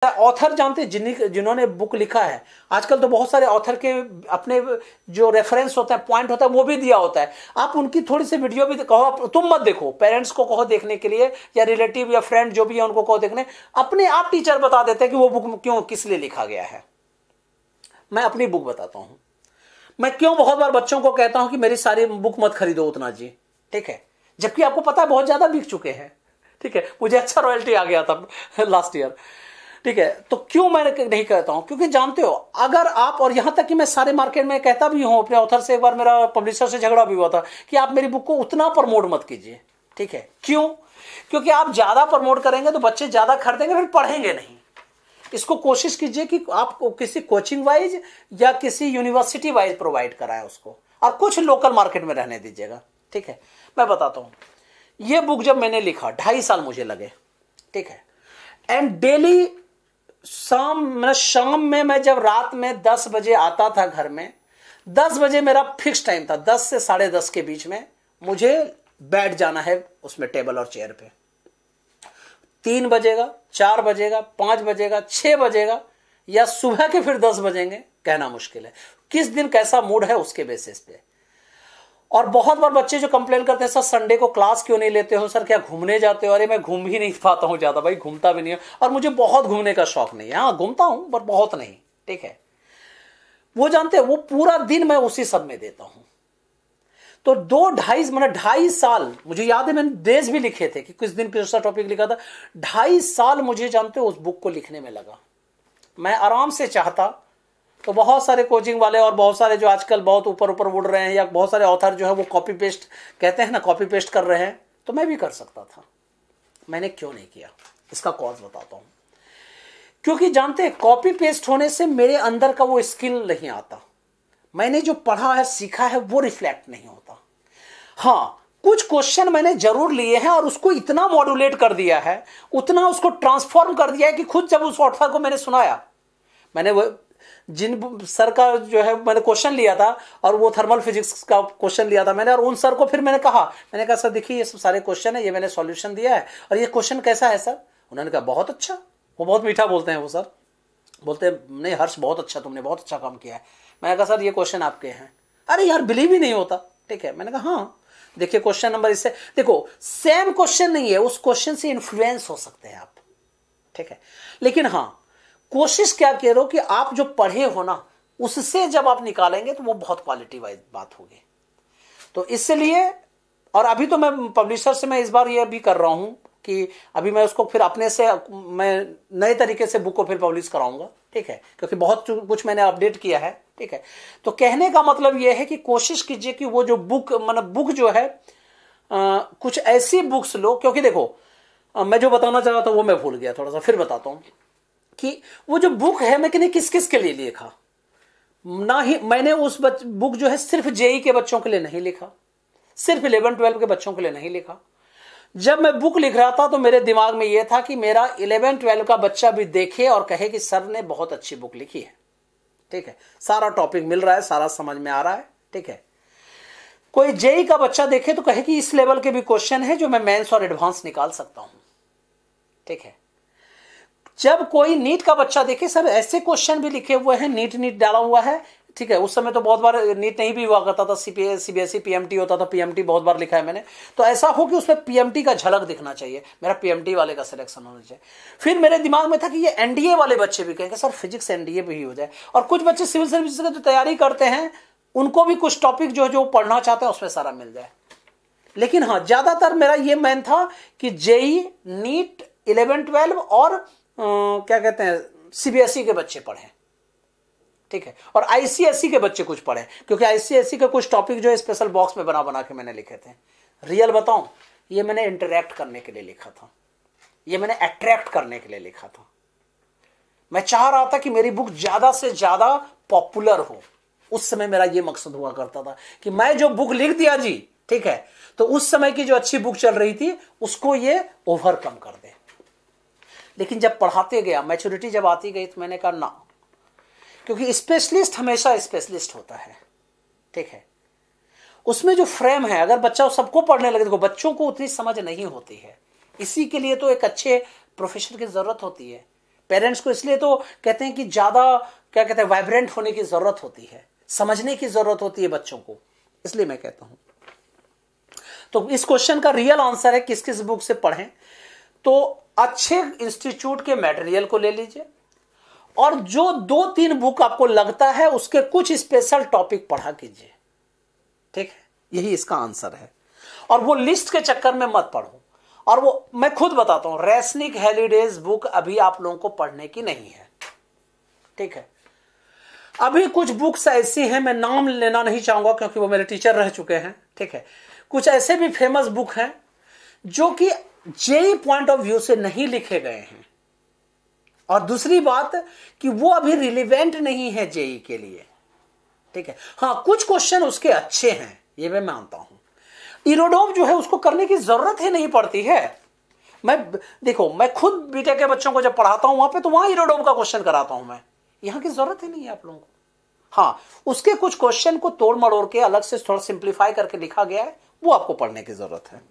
Author जानते हैं जिन्होंने बुक लिखा है, आजकल तो बहुत सारे ऑथर के अपने जो रेफरेंस होता है, पॉइंट होता है, वो भी दिया होता है। आप उनकी थोड़ी सी वीडियो भी कहो, तुम मत देखो, पेरेंट्स को कहो देखने के लिए, या रिलेटिव या फ्रेंड जो भी है उनको कहो देखने, अपने आप टीचर बता देते हैं कि वो बुक क्यों किस लिए लिखा गया है। मैं अपनी बुक बताता हूं, मैं क्यों बहुत बार बच्चों को कहता हूं कि मेरी सारी बुक मत खरीदो उतना जी, ठीक है, जबकि आपको पता है बहुत ज्यादा बिक चुके हैं, ठीक है, मुझे अच्छा रॉयल्टी आ गया था लास्ट ईयर, ठीक है। तो क्यों मैं नहीं कहता हूं, क्योंकि जानते हो अगर आप, और यहां तक कि मैं सारे मार्केट में कहता भी हूं अपने ऑथर से, एक बार मेरा पब्लिशर से झगड़ा भी हुआ था कि आप मेरी बुक को उतना प्रमोट मत कीजिए, ठीक है। क्यों? क्योंकि आप ज्यादा प्रमोट करेंगे तो बच्चे ज्यादा खरीदेंगे, फिर पढ़ेंगे नहीं। इसको कोशिश कीजिए कि आप किसी कोचिंग वाइज या किसी यूनिवर्सिटी वाइज प्रोवाइड कराएं उसको, और कुछ लोकल मार्केट में रहने दीजिएगा, ठीक है। मैं बताता हूं, ये बुक जब मैंने लिखा 2.5 साल मुझे लगे, ठीक है। एंड डेली शाम में मैं जब रात में 10 बजे आता था घर में, 10 बजे मेरा फिक्स टाइम था, 10 से 10:30 के बीच में मुझे बैठ जाना है उसमें टेबल और चेयर पे। 3 बजेगा, 4 बजेगा, 5 बजेगा, 6 बजेगा, या सुबह के फिर 10 बजेंगे, कहना मुश्किल है। किस दिन कैसा मूड है उसके बेसिस पे। और बहुत बार बच्चे जो कंप्लेन करते हैं, सर संडे को क्लास क्यों नहीं लेते हो, सर क्या घूमने जाते हो? अरे मैं घूम ही नहीं पाता हूं ज्यादा भाई, घूमता भी नहीं हूं, और मुझे बहुत घूमने का शौक नहीं है। हाँ घूमता हूं पर बहुत नहीं, ठीक है। वो जानते हैं, वो पूरा दिन मैं उसी सब में देता हूं। तो 2.5 साल मुझे याद है, मैंने डेज भी लिखे थे कि किस दिन किस टॉपिक लिखा था। 2.5 साल मुझे जानते हो उस बुक को लिखने में लगा। मैं आराम से चाहता तो बहुत सारे कोचिंग वाले और बहुत सारे जो आजकल बहुत ऊपर ऊपर उड़ रहे हैं, या बहुत सारे ऑथर जो है वो कॉपी पेस्ट कहते हैं ना, कॉपी पेस्ट कर रहे हैं, तो मैं भी कर सकता था। मैंने क्यों नहीं किया, इसका कॉज बताता हूं। क्योंकि जानते हैं, कॉपी पेस्ट होने से मेरे अंदर का वो स्किल नहीं आता, मैंने जो पढ़ा है सीखा है वो रिफ्लेक्ट नहीं होता। हाँ कुछ क्वेश्चन मैंने जरूर लिए हैं और उसको इतना मॉड्यूलेट कर दिया है, उतना उसको ट्रांसफॉर्म कर दिया है कि खुद जब उस ऑथर को मैंने सुनाया, मैंने वो जिन सर का जो है मैंने क्वेश्चन लिया था, और वो थर्मल फिजिक्स का क्वेश्चन लिया था मैंने, और उन सर को फिर मैंने कहा सर देखिए ये सब सारे क्वेश्चन है, ये मैंने सॉल्यूशन दिया है, और ये क्वेश्चन कैसा है सर? उन्होंने कहा बहुत अच्छा। वो बहुत मीठा बोलते हैं वो सर, बोलते हैं नहीं हर्ष बहुत अच्छा, तुमने बहुत अच्छा काम किया है। मैंने कहा सर ये क्वेश्चन आपके हैं। अरे यार बिलीव ही नहीं होता, ठीक है। मैंने कहा हाँ देखिए क्वेश्चन नंबर इससे, देखो सेम क्वेश्चन नहीं है, उस क्वेश्चन से इन्फ्लुएंस हो सकते हैं आप, ठीक है। लेकिन हाँ कोशिश क्या करो कि आप जो पढ़े हो ना, उससे जब आप निकालेंगे तो वो बहुत क्वालिटी वाइज बात होगी। तो इसलिए, और अभी तो मैं पब्लिशर से मैं इस बार ये भी कर रहा हूं कि अभी मैं उसको फिर अपने से मैं नए तरीके से बुक को फिर पब्लिश कराऊंगा, ठीक है, क्योंकि बहुत कुछ मैंने अपडेट किया है, ठीक है। तो कहने का मतलब यह है कि कोशिश कीजिए कि वो जो बुक मतलब बुक जो है कुछ ऐसी बुक्स लो, क्योंकि देखो मैं जो बताना चाह रहा था वो मैं भूल गया, थोड़ा सा फिर बताता हूं कि वो जो बुक है मैं किस किस के लिए लिखा। ना ही मैंने उस बुक जो है सिर्फ जेई के बच्चों के लिए नहीं लिखा, सिर्फ 11-12 के बच्चों के लिए नहीं लिखा। जब मैं बुक लिख रहा था तो मेरे दिमाग में यह था कि मेरा 11-12 का बच्चा भी देखे और कहे कि सर ने बहुत अच्छी बुक लिखी है, ठीक है, सारा टॉपिक मिल रहा है, सारा समझ में आ रहा है, ठीक है। कोई जेई का बच्चा देखे तो कहे कि इस लेवल के भी क्वेश्चन है जो मैं मेंस और एडवांस निकाल सकता हूं, ठीक है। जब कोई नीट का बच्चा देखे सर ऐसे क्वेश्चन भी लिखे हुए हैं, नीट डाला हुआ है, ठीक है। उस समय तो बहुत बार नीट नहीं भी हुआ करता था, सीबीएसई पीएमटी होता था, पीएमटी बहुत बार लिखा है मैंने। तो ऐसा हो कि उसमें पीएमटी का झलक दिखना चाहिए, मेरा पीएमटी वाले का सिलेक्शन होना चाहिए। फिर मेरे दिमाग में था कि ये एनडीए वाले बच्चे भी कहेंगे सर फिजिक्स एनडीए भी हो जाए, और कुछ बच्चे सिविल सर्विस की जो तैयारी करते हैं उनको भी कुछ टॉपिक जो पढ़ना चाहते हैं उसमें सारा मिल जाए। लेकिन हाँ ज्यादातर मेरा ये मैन था कि जेई, नीट, 11-12 और क्या कहते हैं सीबीएसई के बच्चे पढ़े, ठीक है, और आईसीएसई के बच्चे कुछ पढ़े, क्योंकि आईसीएसई के कुछ टॉपिक जो है स्पेशल बॉक्स में बना बना के मैंने लिखे थे। रियल बताऊं, ये मैंने इंटरैक्ट करने के लिए लिखा था, ये मैंने अट्रैक्ट करने के लिए लिखा था। मैं चाह रहा था कि मेरी बुक ज्यादा से ज्यादा पॉपुलर हो। उस समय मेरा ये मकसद हुआ करता था कि मैं जो बुक लिख दिया जी, ठीक है, तो उस समय की जो अच्छी बुक चल रही थी उसको ये ओवरकम कर दे। लेकिन जब पढ़ाते गया, मैच्योरिटी जब आती गई, तो मैंने कहा ना, क्योंकि स्पेशलिस्ट हमेशा स्पेशलिस्ट होता है, ठीक है। उसमें जो फ्रेम है, अगर बच्चा सबको पढ़ने लगे, देखो बच्चों को उतनी समझ नहीं होती है, इसी के लिए तो एक अच्छे प्रोफेसर की जरूरत होती है। पेरेंट्स को इसलिए तो कहते हैं कि ज्यादा क्या कहते हैं वाइब्रेंट होने की जरूरत होती है, समझने की जरूरत होती है बच्चों को, इसलिए मैं कहता हूं। तो इस क्वेश्चन का रियल आंसर है किस किस बुक से पढ़ें, तो अच्छे इंस्टीट्यूट के मटेरियल को ले लीजिए और जो 2-3 बुक आपको लगता है उसके कुछ स्पेशल टॉपिक पढ़ा कीजिए, ठीक है, यही इसका आंसर है। और वो लिस्ट के चक्कर में मत पढ़ो। और वो मैं खुद बताता हूं, रेसनिक हेलिडेज बुक अभी आप लोगों को पढ़ने की नहीं है, ठीक है। अभी कुछ बुक्स ऐसी हैं, मैं नाम लेना नहीं चाहूंगा क्योंकि वो मेरे टीचर रह चुके हैं, ठीक है। कुछ ऐसे भी फेमस बुक हैं जो कि जेई पॉइंट ऑफ व्यू से नहीं लिखे गए हैं, और दूसरी बात कि वो अभी रिलेवेंट नहीं है जेई के लिए, ठीक है। हां, कुछ क्वेश्चन उसके अच्छे हैं, ये मैं मानता हूं। इरोडोम जो है उसको करने की जरूरत ही नहीं पड़ती है। मैं खुद बीटेक के बच्चों को जब पढ़ाता हूं वहां पे, तो वहां इरोडोम का क्वेश्चन कराता हूं मैं, यहां की जरूरत ही नहीं है आप लोगों को। हां, उसके कुछ क्वेश्चन को तोड़ मड़ोड़ के अलग से थोड़ा सिंप्लीफाई करके लिखा गया है, वो आपको पढ़ने की जरूरत है।